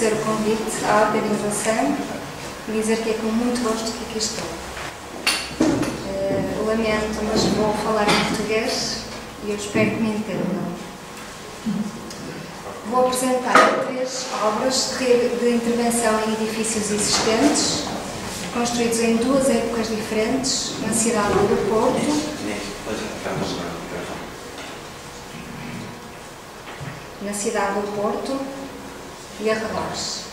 agradecer o convite à organização e dizer que é com muito gosto que aqui estou. Lamento, mas vou falar em português e eu espero que me entendam. Vou apresentar 3 obras de intervenção em edifícios existentes, construídos em 2 épocas diferentes, na cidade do Porto e arredores.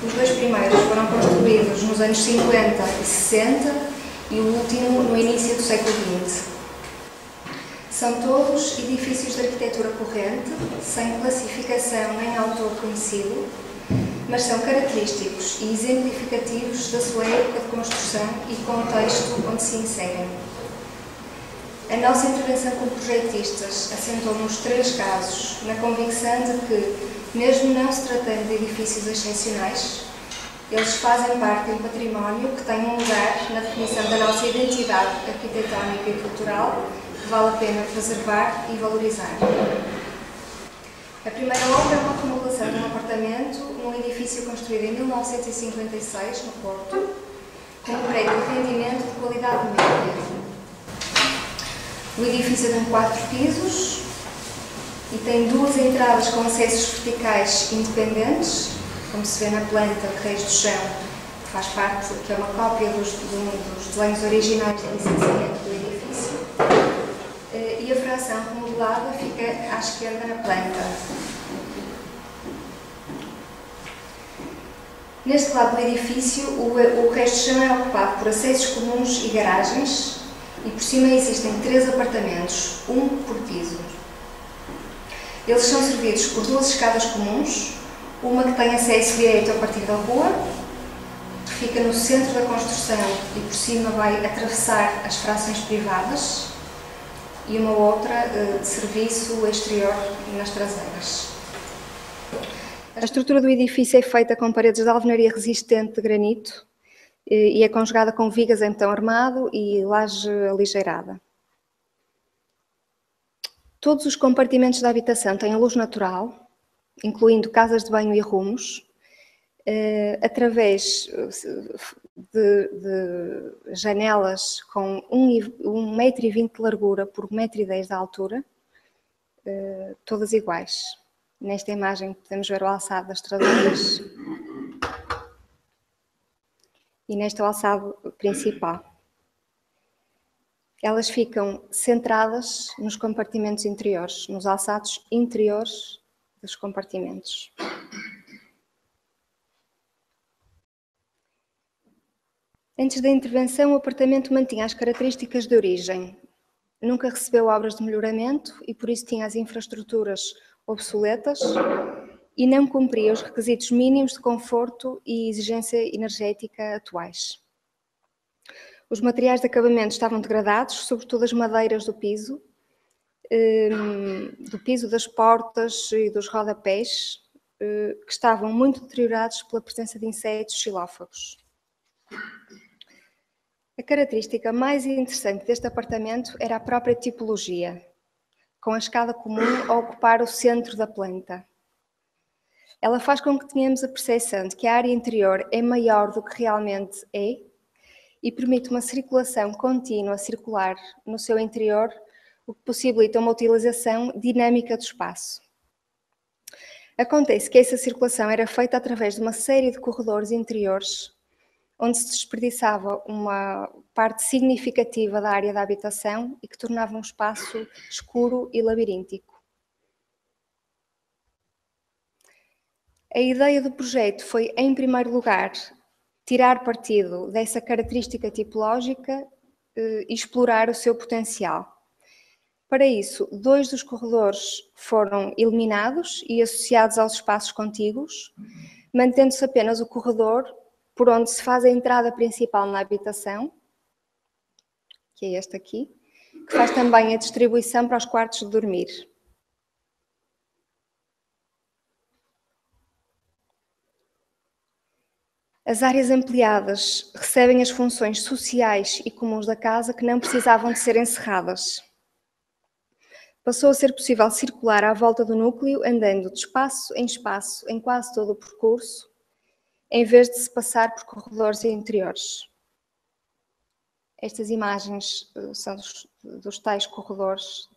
Os 2 primeiros foram construídos nos anos 50 e 60 e o último no início do século XX. São todos edifícios de arquitetura corrente, sem classificação nem autor conhecido, mas são característicos e exemplificativos da sua época de construção e contexto onde se inserem. A nossa intervenção como projetistas assentou nos 3 casos na convicção de que, mesmo não se tratando de edifícios excepcionais, eles fazem parte de um património que tem um lugar na definição da nossa identidade arquitetónica e cultural que vale a pena preservar e valorizar. A primeira obra é uma remodelação de um apartamento num edifício construído em 1956, no Porto, com um prédio de rendimento de qualidade média. O edifício tem 4 pisos e tem 2 entradas com acessos verticais independentes, como se vê na planta de Reis do Chão, que faz parte, que é uma cópia dos desenhos originais de licenciamento do edifício, e a fração remodelada fica à esquerda na planta. Neste lado do edifício, o resto do chão é ocupado por acessos comuns e garagens, e por cima existem 3 apartamentos, um por piso. Eles são servidos por 2 escadas comuns, uma que tem acesso direto a partir da rua, que fica no centro da construção e por cima vai atravessar as frações privadas, e uma outra de serviço exterior nas traseiras. A estrutura do edifício é feita com paredes de alvenaria resistente de granito e é conjugada com vigas em betão armado e laje aligeirada. Todos os compartimentos da habitação têm luz natural, incluindo casas de banho e rumos, através de janelas com 1,20 m de largura por 1,10 m de altura, todas iguais. Nesta imagem podemos ver o alçado das traseiras e neste o alçado principal. Elas ficam centradas nos compartimentos interiores, nos alçados interiores dos compartimentos. Antes da intervenção, o apartamento mantinha as características de origem. Nunca recebeu obras de melhoramento e, por isso, tinha as infraestruturas obsoletas e não cumpria os requisitos mínimos de conforto e exigência energética atuais. Os materiais de acabamento estavam degradados, sobretudo as madeiras do piso, das portas e dos rodapés, que estavam muito deteriorados pela presença de insetos xilófagos. A característica mais interessante deste apartamento era a própria tipologia, com a escada comum a ocupar o centro da planta. Ela faz com que tenhamos a percepção de que a área interior é maior do que realmente é e permite uma circulação contínua circular no seu interior, o que possibilita uma utilização dinâmica do espaço. Acontece que essa circulação era feita através de uma série de corredores interiores, onde se desperdiçava uma parte significativa da área da habitação e que tornava um espaço escuro e labiríntico. A ideia do projeto foi, em primeiro lugar, tirar partido dessa característica tipológica e explorar o seu potencial. Para isso, 2 dos corredores foram eliminados e associados aos espaços contíguos, mantendo-se apenas o corredor por onde se faz a entrada principal na habitação, que é este aqui, que faz também a distribuição para os quartos de dormir. As áreas ampliadas recebem as funções sociais e comuns da casa que não precisavam de ser encerradas. Passou a ser possível circular à volta do núcleo, andando de espaço em quase todo o percurso, em vez de se passar por corredores interiores. Estas imagens são dos tais corredores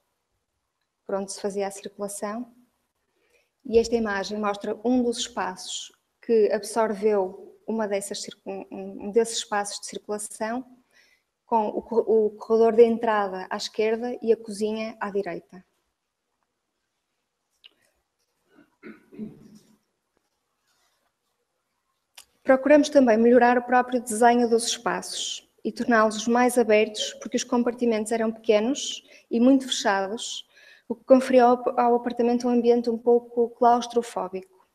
por onde se fazia a circulação. E esta imagem mostra um dos espaços que absorveu um desses espaços de circulação, com o corredor de entrada à esquerda e a cozinha à direita. Procuramos também melhorar o próprio desenho dos espaços e torná-los mais abertos, porque os compartimentos eram pequenos e muito fechados, o que conferiu ao apartamento um ambiente um pouco claustrofóbico.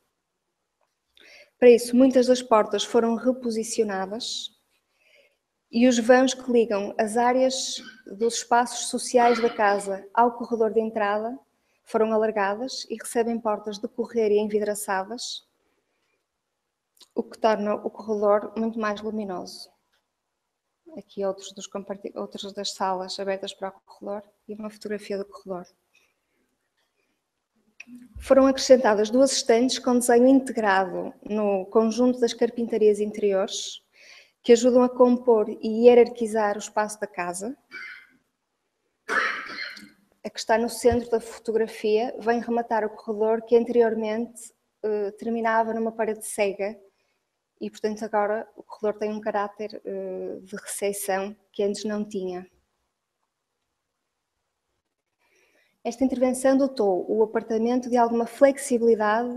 Para isso, muitas das portas foram reposicionadas e os vãos que ligam as áreas dos espaços sociais da casa ao corredor de entrada foram alargadas e recebem portas de correr e envidraçadas, o que torna o corredor muito mais luminoso. Aqui outras das salas abertas para o corredor e uma fotografia do corredor. Foram acrescentadas 2 estantes com desenho integrado no conjunto das carpintarias interiores, que ajudam a compor e hierarquizar o espaço da casa. A que está no centro da fotografia vem rematar o corredor que anteriormente terminava numa parede cega e, portanto, agora o corredor tem um caráter de recepção que antes não tinha. Esta intervenção dotou o apartamento de alguma flexibilidade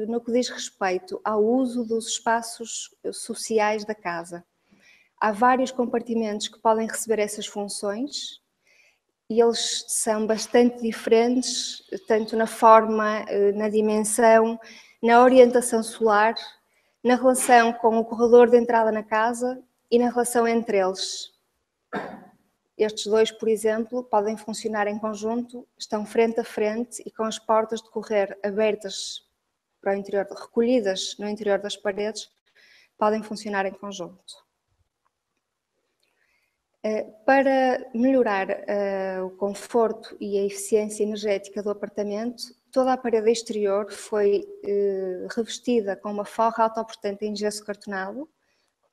no que diz respeito ao uso dos espaços sociais da casa. Há vários compartimentos que podem receber essas funções e eles são bastante diferentes, tanto na forma, na dimensão, na orientação solar, na relação com o corredor de entrada na casa e na relação entre eles. Estes 2, por exemplo, podem funcionar em conjunto, estão frente a frente e com as portas de correr abertas para o interior, recolhidas no interior das paredes, podem funcionar em conjunto. Para melhorar o conforto e a eficiência energética do apartamento, toda a parede exterior foi revestida com uma forra autoportante em gesso cartonado,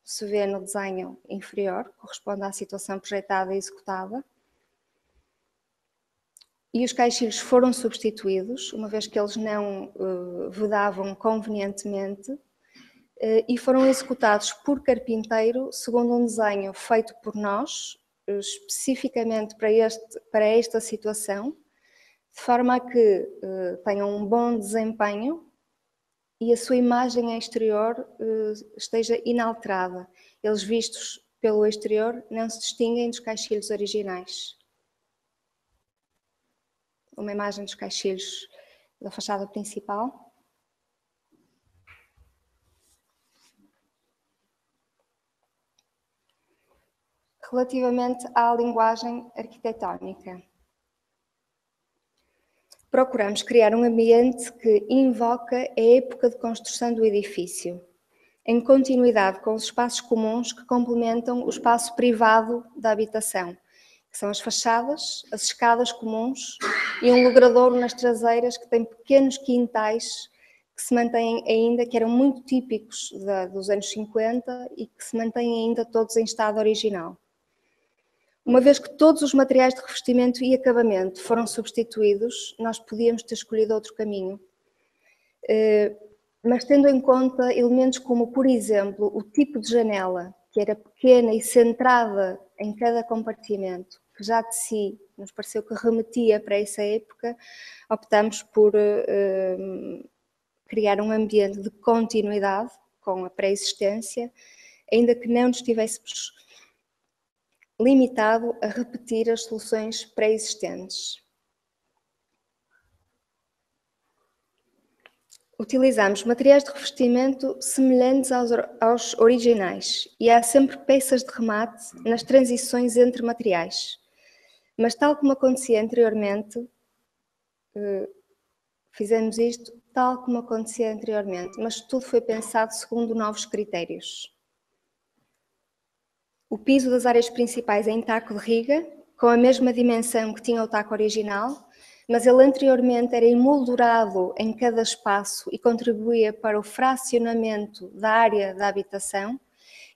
se vê no desenho inferior, corresponde à situação projetada e executada. E os caixilhos foram substituídos, uma vez que eles não vedavam convenientemente, e foram executados por carpinteiro segundo um desenho feito por nós, especificamente para esta situação, de forma a que tenham um bom desempenho e a sua imagem exterior esteja inalterada. Eles vistos pelo exterior não se distinguem dos caixilhos originais. Uma imagem dos caixilhos da fachada principal. Relativamente à linguagem arquitetónica, procuramos criar um ambiente que invoca a época de construção do edifício, em continuidade com os espaços comuns que complementam o espaço privado da habitação, que são as fachadas, as escadas comuns e um logradouro nas traseiras que tem pequenos quintais que se mantêm ainda, que eram muito típicos dos anos 50 e que se mantêm ainda todos em estado original. Uma vez que todos os materiais de revestimento e acabamento foram substituídos, nós podíamos ter escolhido outro caminho. Mas tendo em conta elementos como, por exemplo, o tipo de janela, que era pequena e centrada em cada compartimento, que já de si nos pareceu que remetia para essa época, optamos por criar um ambiente de continuidade com a pré-existência, ainda que não nos tivéssemos limitado a repetir as soluções pré-existentes. Utilizamos materiais de revestimento semelhantes aos originais e há sempre peças de remate nas transições entre materiais. Mas tal como acontecia anteriormente, fizemos isto tal como acontecia anteriormente, mas tudo foi pensado segundo novos critérios. O piso das áreas principais é em taco de riga, com a mesma dimensão que tinha o taco original, mas ele anteriormente era emoldurado em cada espaço e contribuía para o fracionamento da área da habitação,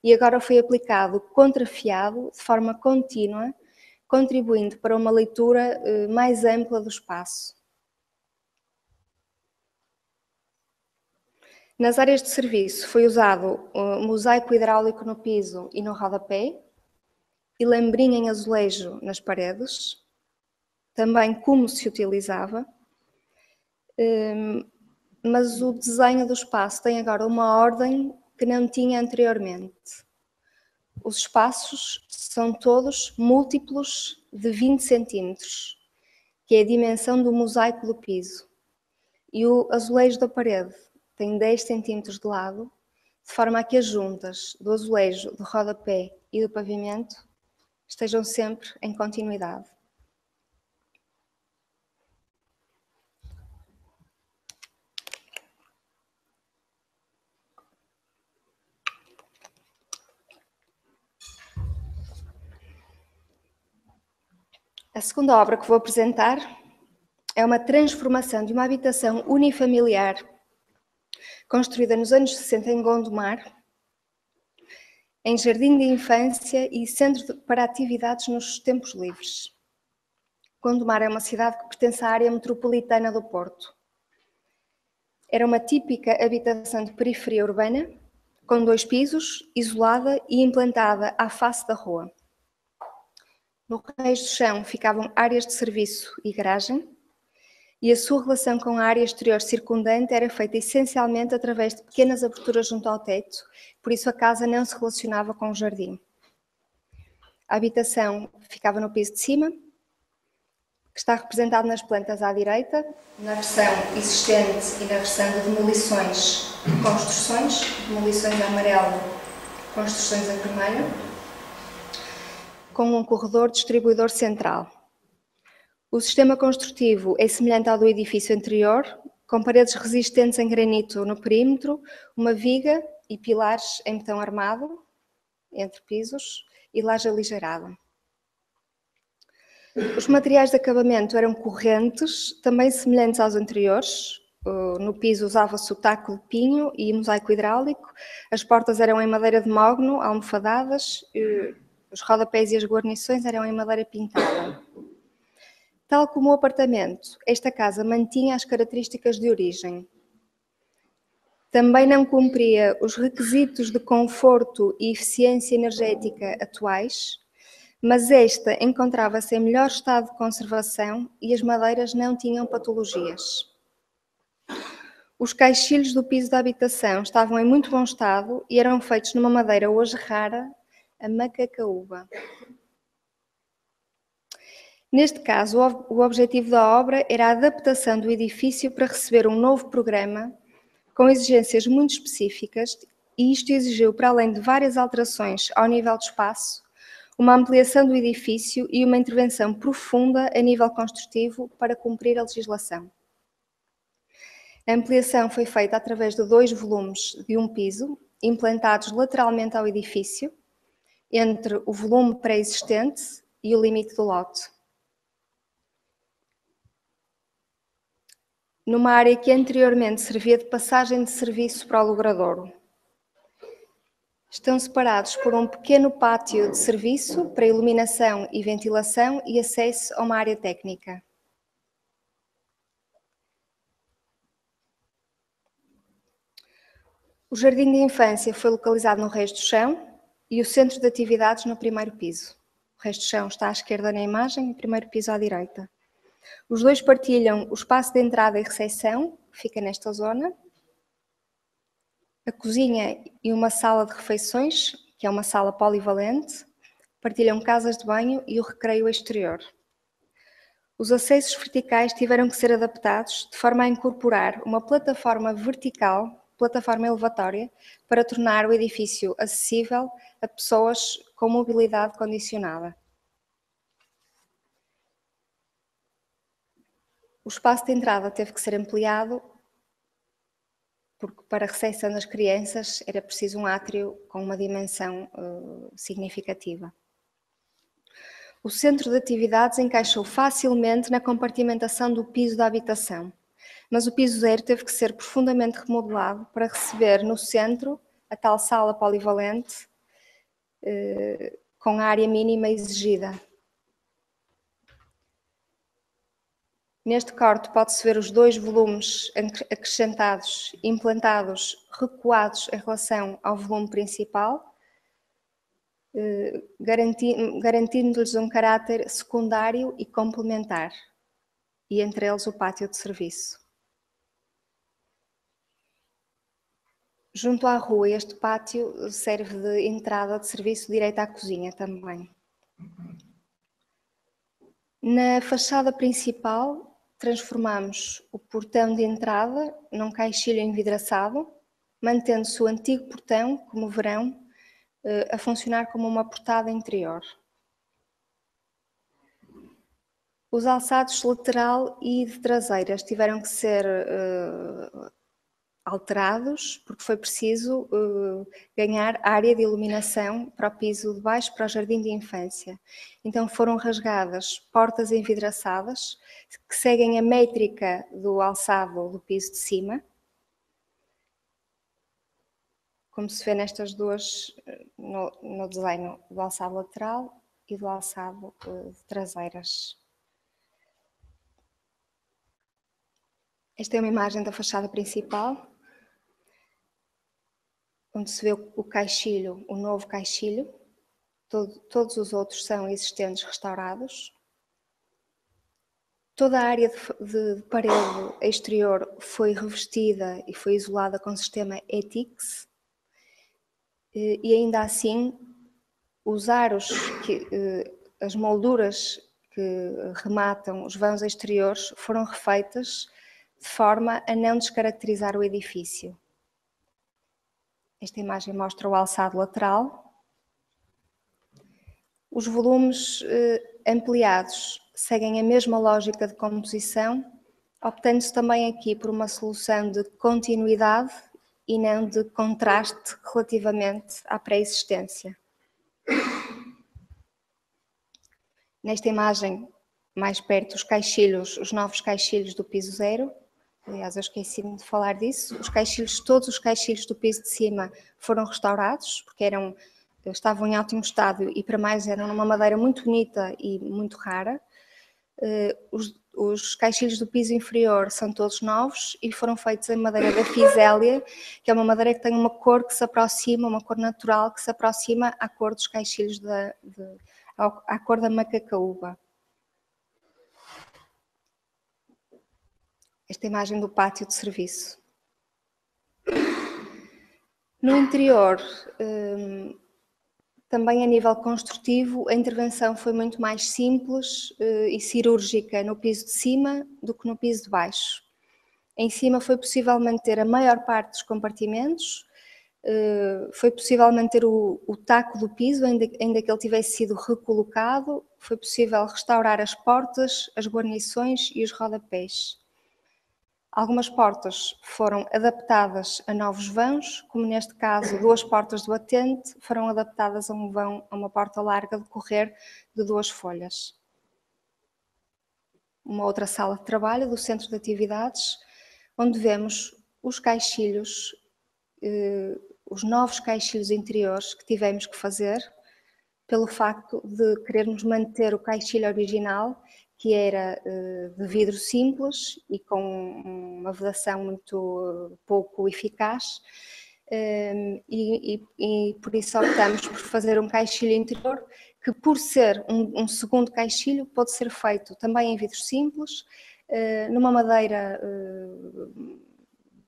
e agora foi aplicado contrafiado de forma contínua, contribuindo para uma leitura mais ampla do espaço. Nas áreas de serviço foi usado mosaico hidráulico no piso e no rodapé, e lambrinho em azulejo nas paredes, também como se utilizava, mas o desenho do espaço tem agora uma ordem que não tinha anteriormente. Os espaços são todos múltiplos de 20 centímetros, que é a dimensão do mosaico do piso, e o azulejo da parede tem 10 centímetros de lado, de forma a que as juntas do azulejo, do rodapé e do pavimento estejam sempre em continuidade. A segunda obra que vou apresentar é uma transformação de uma habitação unifamiliar construída nos anos 60 em Gondomar, em jardim de infância e centro para atividades nos tempos livres. Gondomar é uma cidade que pertence à área metropolitana do Porto. Era uma típica habitação de periferia urbana, com 2 pisos, isolada e implantada à face da rua. No resto do chão ficavam áreas de serviço e garagem, e a sua relação com a área exterior circundante era feita essencialmente através de pequenas aberturas junto ao teto, por isso a casa não se relacionava com o jardim. A habitação ficava no piso de cima, que está representado nas plantas à direita, na versão existente e na versão de demolições de construções, demolições a amarelo, construções a vermelho, com um corredor distribuidor central. O sistema construtivo é semelhante ao do edifício anterior, com paredes resistentes em granito no perímetro, uma viga e pilares em betão armado, entre pisos, e laje aligeirada. Os materiais de acabamento eram correntes, também semelhantes aos anteriores. No piso usava-se o taco de pinho e mosaico hidráulico, as portas eram em madeira de mogno, almofadadas, os rodapés e as guarnições eram em madeira pintada. Tal como o apartamento, esta casa mantinha as características de origem. Também não cumpria os requisitos de conforto e eficiência energética atuais, mas esta encontrava-se em melhor estado de conservação e as madeiras não tinham patologias. Os caixilhos do piso da habitação estavam em muito bom estado e eram feitos numa madeira hoje rara, a macacaúba. Neste caso, o objetivo da obra era a adaptação do edifício para receber um novo programa com exigências muito específicas, e isto exigiu, para além de várias alterações ao nível de espaço, uma ampliação do edifício e uma intervenção profunda a nível construtivo para cumprir a legislação. A ampliação foi feita através de 2 volumes de um piso, implantados lateralmente ao edifício, entre o volume pré-existente e o limite do lote. Numa área que anteriormente servia de passagem de serviço para o logradouro. Estão separados por um pequeno pátio de serviço para iluminação e ventilação e acesso a uma área técnica. O jardim de infância foi localizado no resto do chão e o centro de atividades no primeiro piso. O resto do chão está à esquerda na imagem e o primeiro piso à direita. Os 2 partilham o espaço de entrada e recepção, que fica nesta zona, a cozinha e uma sala de refeições, que é uma sala polivalente, partilham casas de banho e o recreio exterior. Os acessos verticais tiveram que ser adaptados de forma a incorporar uma plataforma vertical, plataforma elevatória, para tornar o edifício acessível a pessoas com mobilidade condicionada. O espaço de entrada teve que ser ampliado porque para a recepção das crianças era preciso um átrio com uma dimensão significativa. O centro de atividades encaixou facilmente na compartimentação do piso da habitação, mas o piso 0 teve que ser profundamente remodelado para receber no centro a tal sala polivalente com a área mínima exigida. Neste corte pode-se ver os 2 volumes acrescentados, implantados, recuados em relação ao volume principal, garantindo-lhes um caráter secundário e complementar, e entre eles o pátio de serviço. Junto à rua, este pátio serve de entrada de serviço direito à cozinha também. Na fachada principal, transformamos o portão de entrada num caixilho envidraçado, mantendo-se o antigo portão, como verão, a funcionar como uma portada interior. Os alçados lateral e de traseiras tiveram que ser alterados, porque foi preciso ganhar área de iluminação para o piso de baixo, para o jardim de infância. Então foram rasgadas portas envidraçadas, que seguem a métrica do alçado do piso de cima, como se vê nestas duas, no desenho do alçado lateral e do alçado de traseiras. Esta é uma imagem da fachada principal, onde se vê o caixilho, o novo caixilho. Todos os outros são existentes restaurados. Toda a área de parede exterior foi revestida e foi isolada com o sistema ETICS. E ainda assim, os aros, as molduras que rematam os vãos exteriores foram refeitas de forma a não descaracterizar o edifício. Esta imagem mostra o alçado lateral. Os volumes ampliados seguem a mesma lógica de composição, optando-se também aqui por uma solução de continuidade e não de contraste relativamente à pré-existência. Nesta imagem, mais perto, os caixilhos, os novos caixilhos do piso 0. Aliás, eu esqueci-me de falar disso. Todos os caixilhos do piso de cima foram restaurados, porque estavam em ótimo estado e, para mais, eram numa madeira muito bonita e muito rara. Os caixilhos do piso inferior são todos novos e foram feitos em madeira da Fisélia, que é uma madeira que tem uma cor que se aproxima, uma cor natural que se aproxima à cor dos caixilhos, à cor da macacaúba. Esta imagem do pátio de serviço. No interior, também a nível construtivo, a intervenção foi muito mais simples e cirúrgica no piso de cima do que no piso de baixo. Em cima foi possível manter a maior parte dos compartimentos, foi possível manter o taco do piso, ainda que ele tivesse sido recolocado, foi possível restaurar as portas, as guarnições e os rodapés. Algumas portas foram adaptadas a novos vãos, como neste caso 2 portas do batente foram adaptadas a um vão, a uma porta larga de correr de 2 folhas. Uma outra sala de trabalho do centro de atividades, onde vemos os caixilhos, os novos caixilhos interiores que tivemos que fazer, pelo facto de querermos manter o caixilho original, que era de vidro simples e com uma vedação muito pouco eficaz, e por isso optamos por fazer um caixilho interior que, por ser um segundo caixilho, pode ser feito também em vidro simples, numa madeira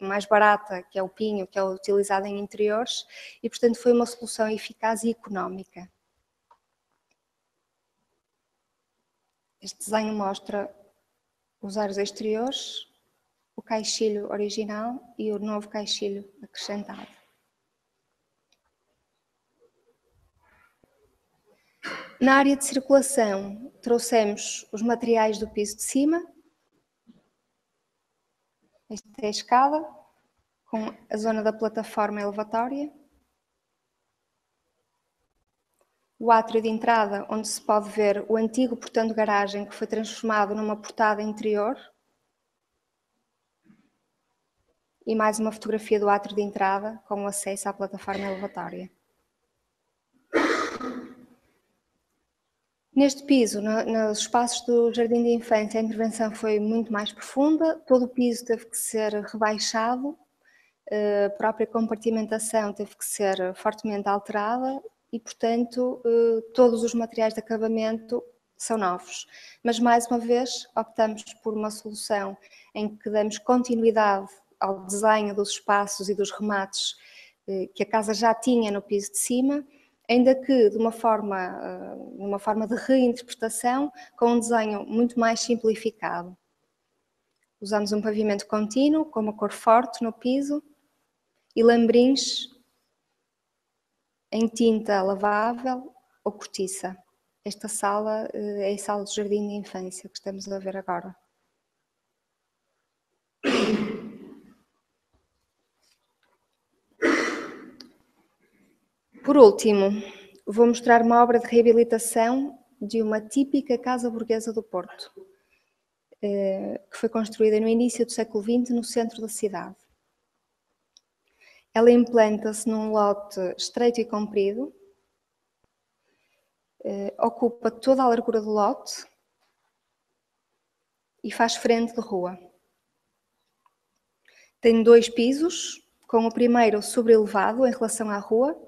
mais barata, que é o pinho, que é utilizado em interiores, e portanto foi uma solução eficaz e económica. Este desenho mostra os aros exteriores, o caixilho original e o novo caixilho acrescentado. Na área de circulação, trouxemos os materiais do piso de cima. Esta é a escada, com a zona da plataforma elevatória. o átrio de entrada, onde se pode ver o antigo portão de garagem que foi transformado numa portada interior. E mais uma fotografia do átrio de entrada com o acesso à plataforma elevatória. Neste piso, nos espaços do Jardim de Infância, a intervenção foi muito mais profunda. Todo o piso teve que ser rebaixado, a própria compartimentação teve que ser fortemente alterada e, portanto, todos os materiais de acabamento são novos. Mas, mais uma vez, optamos por uma solução em que damos continuidade ao desenho dos espaços e dos remates que a casa já tinha no piso de cima, ainda que de uma forma de reinterpretação, com um desenho muito mais simplificado. Usamos um pavimento contínuo, com uma cor forte no piso, e lambrins em tinta lavável ou cortiça. Esta sala é a sala do Jardim de Infância que estamos a ver agora. Por último, vou mostrar uma obra de reabilitação de uma típica casa burguesa do Porto, que foi construída no início do século XX no centro da cidade. Ela implanta-se num lote estreito e comprido, ocupa toda a largura do lote e faz frente de rua. Tem 2 pisos, com o primeiro sobrelevado em relação à rua,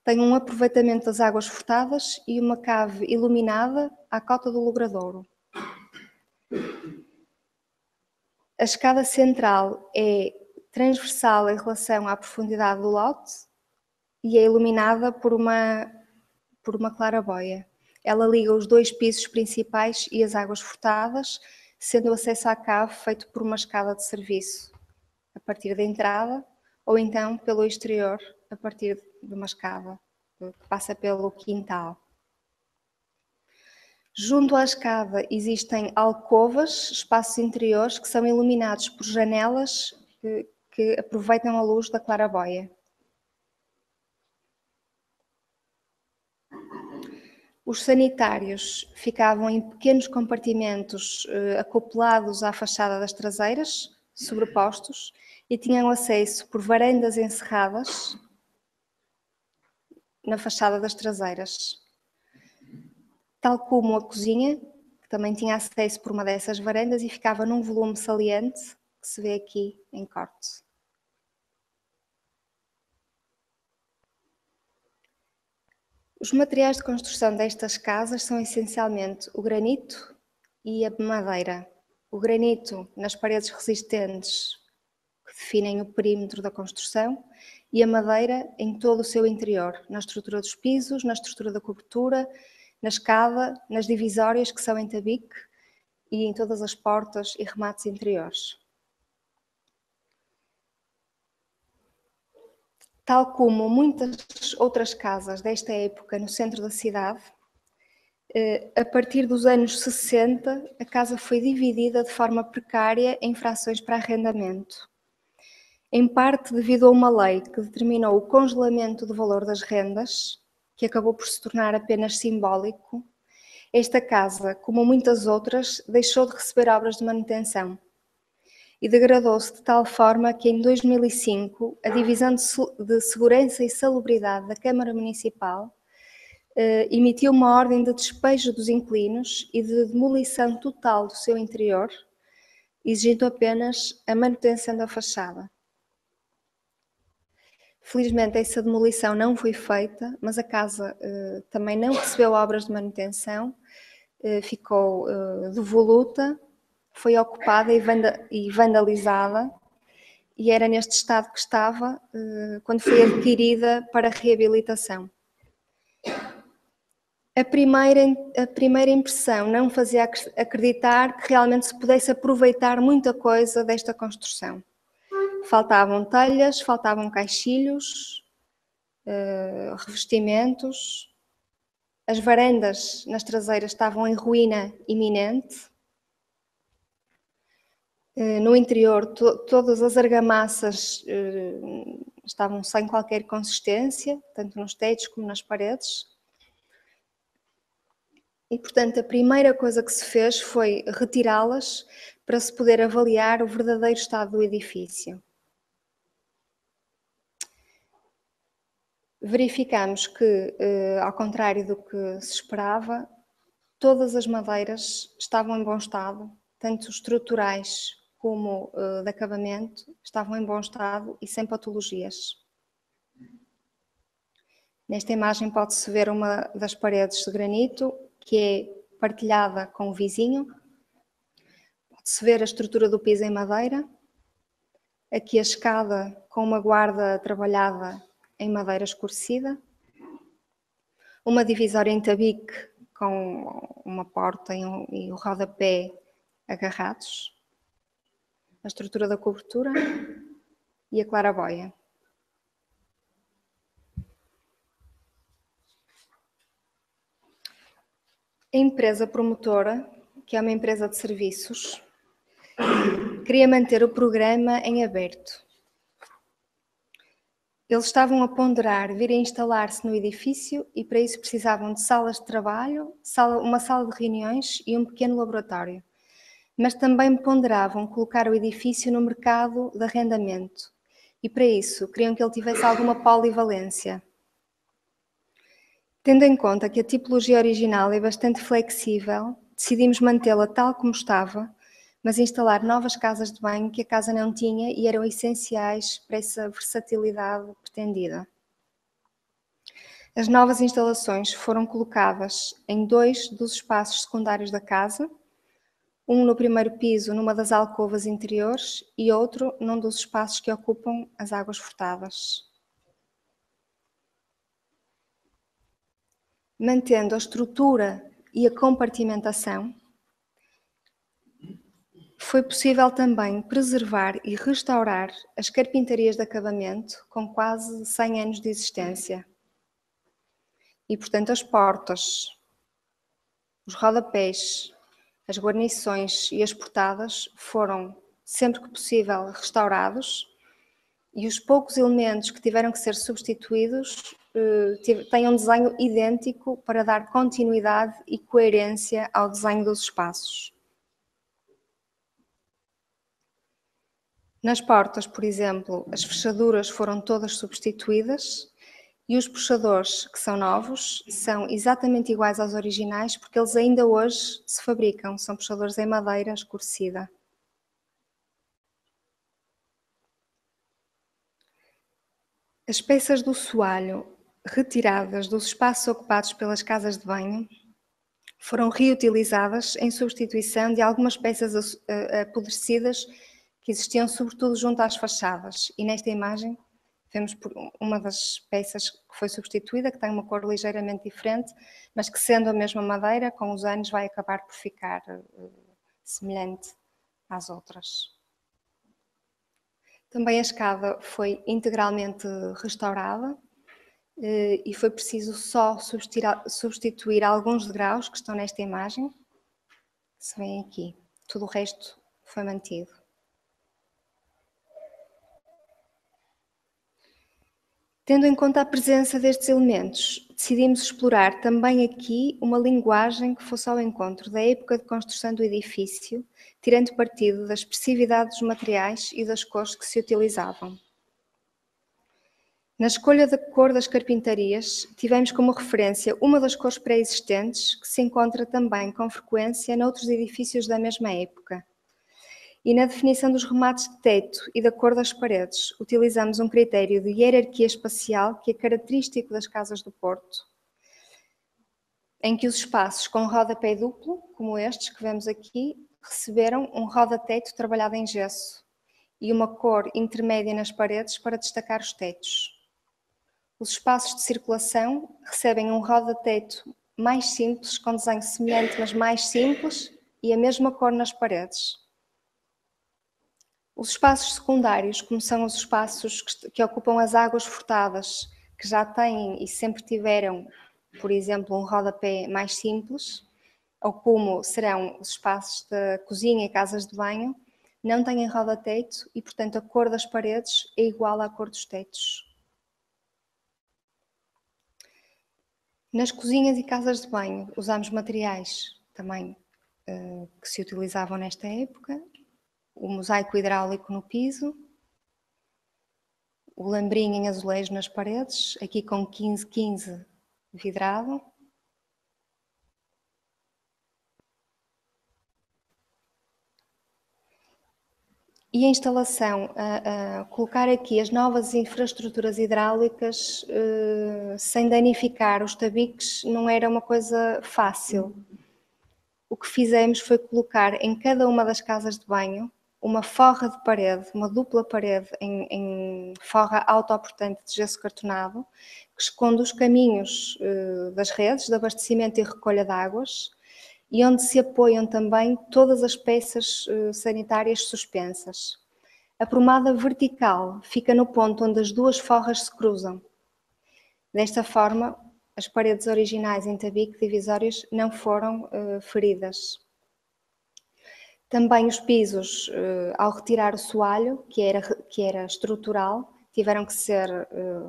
tem um aproveitamento das águas furtadas e uma cave iluminada à cota do logradouro. A escada central é transversal em relação à profundidade do lote e é iluminada por uma claraboia. Ela liga os 2 pisos principais e as águas furtadas, sendo o acesso à cave feito por uma escada de serviço a partir da entrada ou então pelo exterior a partir de uma escada que passa pelo quintal. Junto à escada existem alcovas, espaços interiores que são iluminados por janelas que aproveitam a luz da claraboia. Os sanitários ficavam em pequenos compartimentos acoplados à fachada das traseiras, sobrepostos, e tinham acesso por varandas encerradas na fachada das traseiras. Tal como a cozinha, que também tinha acesso por uma dessas varandas e ficava num volume saliente, que se vê aqui em corte. Os materiais de construção destas casas são essencialmente o granito e a madeira. O granito nas paredes resistentes que definem o perímetro da construção e a madeira em todo o seu interior, na estrutura dos pisos, na estrutura da cobertura, na escada, nas divisórias que são em tabique e em todas as portas e remates interiores. Tal como muitas outras casas desta época no centro da cidade, a partir dos anos 60, a casa foi dividida de forma precária em frações para arrendamento. Em parte devido a uma lei que determinou o congelamento do valor das rendas, que acabou por se tornar apenas simbólico, esta casa, como muitas outras, deixou de receber obras de manutenção e degradou-se de tal forma que em 2005 a Divisão de Segurança e Salubridade da Câmara Municipal emitiu uma ordem de despejo dos inquilinos e de demolição total do seu interior, exigindo apenas a manutenção da fachada. Felizmente essa demolição não foi feita, mas a casa também não recebeu obras de manutenção, ficou devoluta, foi ocupada e vandalizada e era neste estado que estava quando foi adquirida para reabilitação. A primeira impressão não fazia acreditar que realmente se pudesse aproveitar muita coisa desta construção. Faltavam telhas, faltavam caixilhos, revestimentos, as varandas nas traseiras estavam em ruína iminente. No interior, todas as argamassas estavam sem qualquer consistência, tanto nos tetos como nas paredes. E, portanto, a primeira coisa que se fez foi retirá-las para se poder avaliar o verdadeiro estado do edifício. Verificamos que, ao contrário do que se esperava, todas as madeiras estavam em bom estado, tanto estruturais como de acabamento, estavam em bom estado e sem patologias. Nesta imagem pode-se ver uma das paredes de granito, que é partilhada com o vizinho. Pode-se ver a estrutura do piso em madeira. Aqui a escada com uma guarda trabalhada em madeira escurecida. Uma divisória em tabique com uma porta e o rodapé agarrados. A estrutura da cobertura e a claraboia. A empresa promotora, que é uma empresa de serviços, queria manter o programa em aberto. Eles estavam a ponderar vir a instalar-se no edifício e para isso precisavam de salas de trabalho, uma sala de reuniões e um pequeno laboratório. Mas também ponderavam colocar o edifício no mercado de arrendamento e para isso queriam que ele tivesse alguma polivalência. Tendo em conta que a tipologia original é bastante flexível, decidimos mantê-la tal como estava, mas instalar novas casas de banho que a casa não tinha e eram essenciais para essa versatilidade pretendida. As novas instalações foram colocadas em 2 dos espaços secundários da casa, um no primeiro piso numa das alcovas interiores e outro num dos espaços que ocupam as águas furtadas. Mantendo a estrutura e a compartimentação, foi possível também preservar e restaurar as carpintarias de acabamento com quase 100 anos de existência. E, portanto, as portas, os rodapés, as guarnições e as portadas foram, sempre que possível, restaurados e os poucos elementos que tiveram que ser substituídos têm um desenho idêntico para dar continuidade e coerência ao desenho dos espaços. Nas portas, por exemplo, as fechaduras foram todas substituídas e os puxadores, que são novos, são exatamente iguais aos originais porque eles ainda hoje se fabricam, são puxadores em madeira escurecida. As peças do soalho retiradas dos espaços ocupados pelas casas de banho foram reutilizadas em substituição de algumas peças apodrecidas que existiam sobretudo junto às fachadas. E nesta imagem vemos uma das peças que foi substituída, que tem uma cor ligeiramente diferente, mas que sendo a mesma madeira, com os anos vai acabar por ficar semelhante às outras. Também a escada foi integralmente restaurada e foi preciso só substituir alguns degraus que estão nesta imagem, que se vêem aqui. Tudo o resto foi mantido. Tendo em conta a presença destes elementos, decidimos explorar também aqui uma linguagem que fosse ao encontro da época de construção do edifício, tirando partido da expressividade dos materiais e das cores que se utilizavam. Na escolha da cor das carpintarias, tivemos como referência uma das cores pré-existentes, que se encontra também com frequência noutros edifícios da mesma época. E na definição dos remates de teto e da cor das paredes, utilizamos um critério de hierarquia espacial que é característico das casas do Porto, em que os espaços com rodapé duplo, como estes que vemos aqui, receberam um roda-teto trabalhado em gesso e uma cor intermédia nas paredes para destacar os tetos. Os espaços de circulação recebem um roda-teto mais simples, com desenho semelhante, mas mais simples, e a mesma cor nas paredes. Os espaços secundários, como são os espaços que ocupam as águas furtadas, que já têm e sempre tiveram, por exemplo, um rodapé mais simples, ou como serão os espaços da cozinha e casas de banho, não têm roda-teto e, portanto, a cor das paredes é igual à cor dos tetos. Nas cozinhas e casas de banho usámos materiais também que se utilizavam nesta época, o mosaico hidráulico no piso, o lambrinho em azulejo nas paredes, aqui com 15-15 vidrado. E a instalação, colocar aqui as novas infraestruturas hidráulicas sem danificar os tabiques não era uma coisa fácil. O que fizemos foi colocar em cada uma das casas de banho uma forra de parede, uma dupla parede em forra autoportante de gesso cartonado, que esconde os caminhos das redes de abastecimento e recolha de águas e onde se apoiam também todas as peças sanitárias suspensas. A prumada vertical fica no ponto onde as duas forras se cruzam. Desta forma, as paredes originais em tabique divisórias não foram feridas. Também os pisos, ao retirar o soalho, que era estrutural, tiveram que ser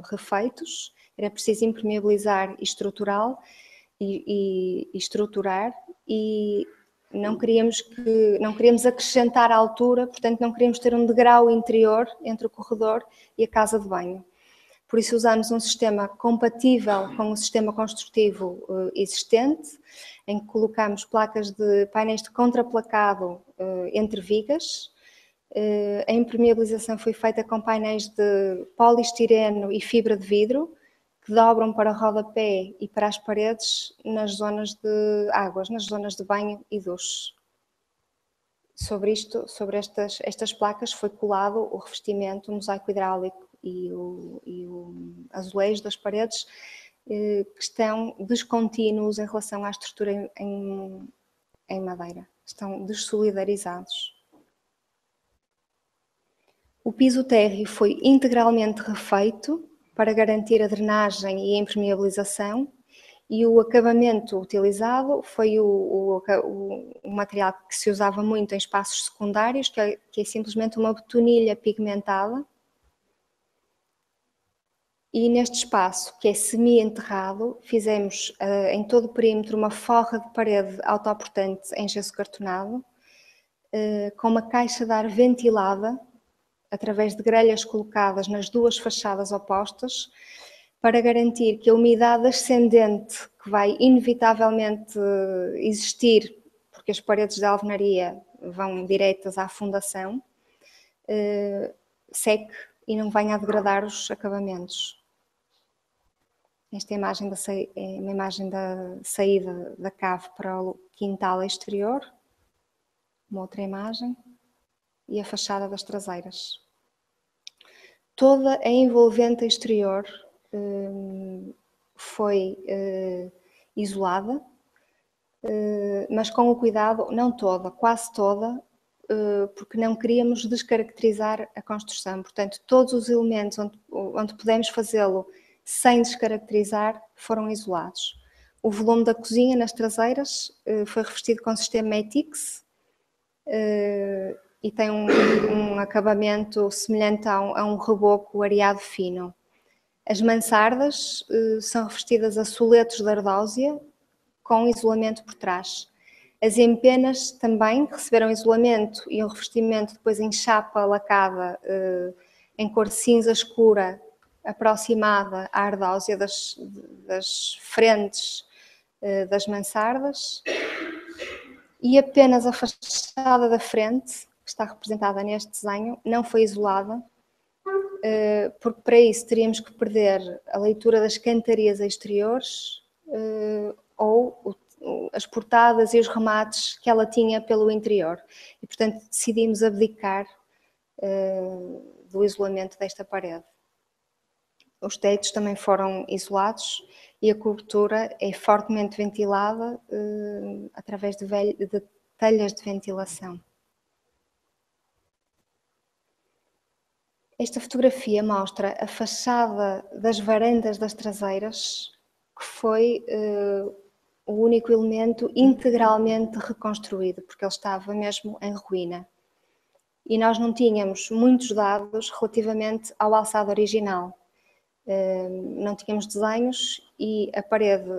refeitos. Era preciso impermeabilizar e estruturar, e não queríamos acrescentar a altura, portanto não queríamos ter um degrau interior entre o corredor e a casa de banho. Por isso usamos um sistema compatível com o sistema construtivo existente, em que colocamos placas de painéis de contraplacado entre vigas. A impermeabilização foi feita com painéis de poliestireno e fibra de vidro, que dobram para rodapé e para as paredes nas zonas de águas, nas zonas de banho e duche. Sobre estas placas foi colado o revestimento, o mosaico hidráulico e o azulejo das paredes, que estão descontínuos em relação à estrutura em madeira. Estão dessolidarizados. O piso térreo foi integralmente refeito para garantir a drenagem e a impermeabilização, e o acabamento utilizado foi o material que se usava muito em espaços secundários, que é simplesmente uma betonilha pigmentada. E neste espaço, que é semi-enterrado, fizemos em todo o perímetro uma forra de parede autoportante em gesso cartonado, com uma caixa de ar ventilada, através de grelhas colocadas nas duas fachadas opostas, para garantir que a umidade ascendente, que vai inevitavelmente existir, porque as paredes da alvenaria vão diretas à fundação, seque e não venha a degradar os acabamentos. Esta é uma imagem da saída da cave para o quintal exterior, uma outra imagem, e a fachada das traseiras. Toda a envolvente exterior foi isolada, mas com o cuidado, não toda, quase toda, porque não queríamos descaracterizar a construção. Portanto, todos os elementos onde pudemos fazê-lo sem descaracterizar foram isolados. O volume da cozinha nas traseiras foi revestido com sistema ETICS e tem um acabamento semelhante a um reboco areado fino. As mansardas são revestidas a soletos de ardósia com isolamento por trás. As empenas também receberam isolamento e um revestimento depois em chapa lacada em cor cinza escura, aproximada à ardósia das frentes das mansardas. E apenas a fachada da frente, que está representada neste desenho, não foi isolada, porque para isso teríamos que perder a leitura das cantarias exteriores ou as portadas e os remates que ela tinha pelo interior. E, portanto, decidimos abdicar do isolamento desta parede. Os tetos também foram isolados e a cobertura é fortemente ventilada através de telhas de ventilação. Esta fotografia mostra a fachada das varandas das traseiras, que foi o único elemento integralmente reconstruído, porque ele estava mesmo em ruína. E nós não tínhamos muitos dados relativamente ao alçado original. Não tínhamos desenhos e a parede,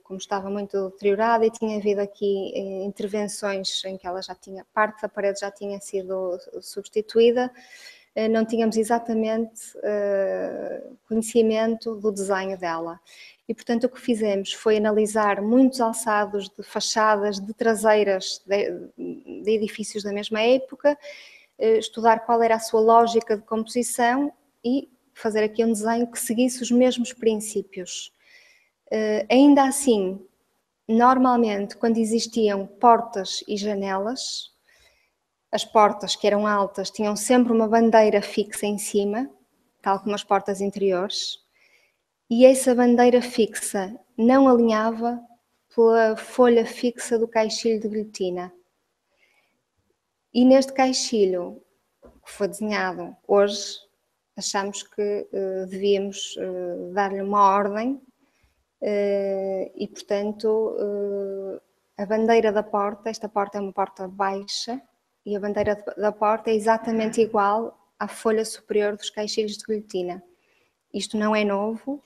como estava muito deteriorada e tinha havido aqui intervenções em que ela já tinha, parte da parede já tinha sido substituída, não tínhamos exatamente conhecimento do desenho dela. E, portanto, o que fizemos foi analisar muitos alçados de fachadas de traseiras de edifícios da mesma época, estudar qual era a sua lógica de composição e fazer aqui um desenho que seguisse os mesmos princípios. Ainda assim, normalmente, quando existiam portas e janelas, as portas, que eram altas, tinham sempre uma bandeira fixa em cima, tal como as portas interiores, e essa bandeira fixa não alinhava pela folha fixa do caixilho de guilhotina. E neste caixilho, que foi desenhado hoje, achamos que devíamos dar-lhe uma ordem e, portanto, a bandeira da porta, esta porta é uma porta baixa, e a bandeira da porta é exatamente igual à folha superior dos caixilhos de guilhotina. Isto não é novo.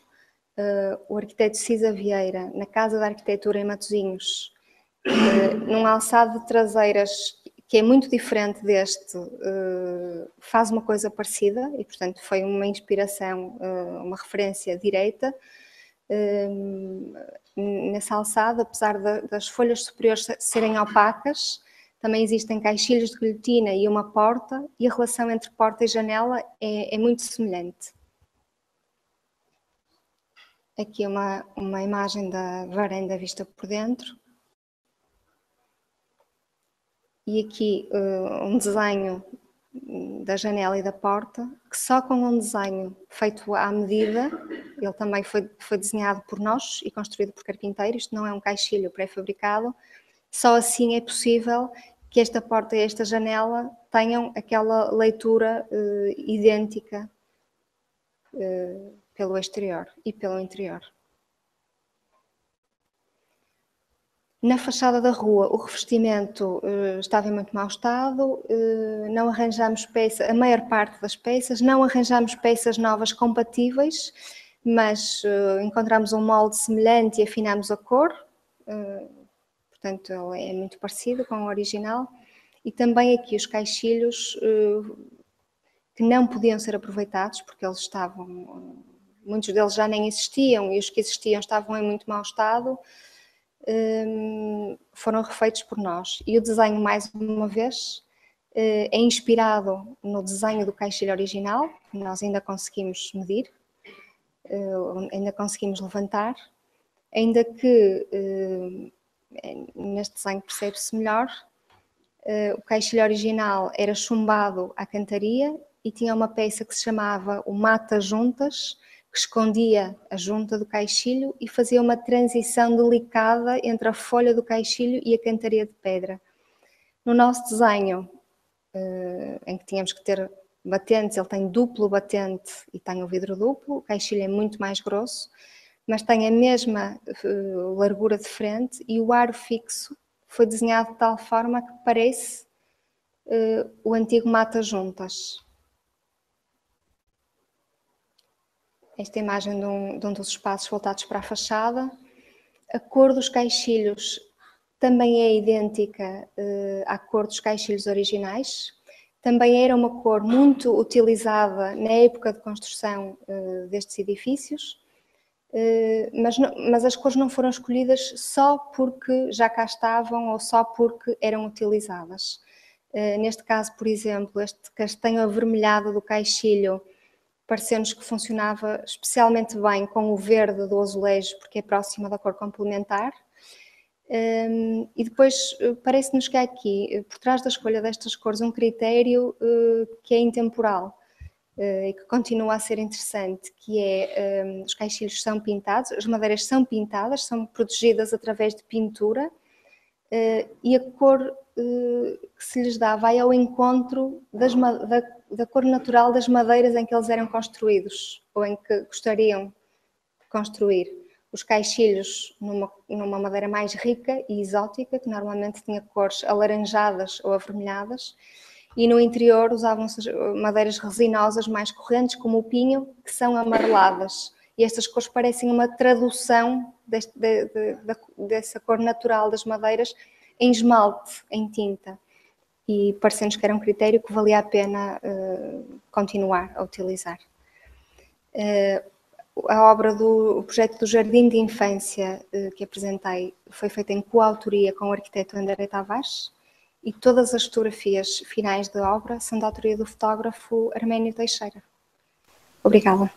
O arquiteto Cisa Vieira, na Casa da Arquitetura em Matosinhos, num alçado de traseiras que é muito diferente deste, faz uma coisa parecida e, portanto, foi uma inspiração, uma referência direta. Nessa alçada, apesar das folhas superiores serem opacas, também existem caixilhos de guilhotina e uma porta, e a relação entre porta e janela é muito semelhante. Aqui uma imagem da varanda vista por dentro. E aqui um desenho da janela e da porta, que só com um desenho feito à medida, ele também foi desenhado por nós e construído por carpinteiros, isto não é um caixilho pré-fabricado, só assim é possível que esta porta e esta janela tenham aquela leitura idêntica pelo exterior e pelo interior. Na fachada da rua, o revestimento estava em muito mau estado, não arranjámos peças, a maior parte das peças, não arranjámos peças novas compatíveis, mas encontramos um molde semelhante e afinámos a cor, portanto ele é muito parecido com o original, e também aqui os caixilhos que não podiam ser aproveitados, porque eles estavam, muitos deles já nem existiam, e os que existiam estavam em muito mau estado, foram refeitos por nós. E o desenho, mais uma vez, é inspirado no desenho do caixilho original, que nós ainda conseguimos medir, ainda conseguimos levantar, ainda que neste desenho percebe-se melhor, o caixilho original era chumbado à cantaria e tinha uma peça que se chamava o mata-juntas, que escondia a junta do caixilho e fazia uma transição delicada entre a folha do caixilho e a cantaria de pedra. No nosso desenho, em que tínhamos que ter batentes, ele tem duplo batente e tem o vidro duplo, o caixilho é muito mais grosso, mas tem a mesma largura de frente e o aro fixo foi desenhado de tal forma que parece o antigo mata-juntas. Esta imagem de um dos espaços voltados para a fachada. A cor dos caixilhos também é idêntica à cor dos caixilhos originais. Também era uma cor muito utilizada na época de construção destes edifícios, mas as cores não foram escolhidas só porque já cá estavam ou só porque eram utilizadas. Neste caso, por exemplo, este castanho avermelhado do caixilho pareceu-nos que funcionava especialmente bem com o verde do azulejo, porque é próxima da cor complementar. E depois parece-nos que há aqui, por trás da escolha destas cores, um critério que é intemporal e que continua a ser interessante, que é os caixilhos são pintados, as madeiras são pintadas, são protegidas através de pintura e a cor que se lhes dá vai ao encontro da cor natural das madeiras em que eles eram construídos ou em que gostariam de construir. Os caixilhos numa madeira mais rica e exótica, que normalmente tinha cores alaranjadas ou avermelhadas, e no interior usavam-se madeiras resinosas mais correntes, como o pinho, que são amareladas. E estas cores parecem uma tradução dessa cor natural das madeiras em esmalte, em tinta. E parecendo-nos que era um critério que valia a pena continuar a utilizar. A obra o projeto do Jardim de Infância que apresentei foi feita em coautoria com o arquiteto André Tavares e todas as fotografias finais da obra são da autoria do fotógrafo Arménio Teixeira. Obrigada.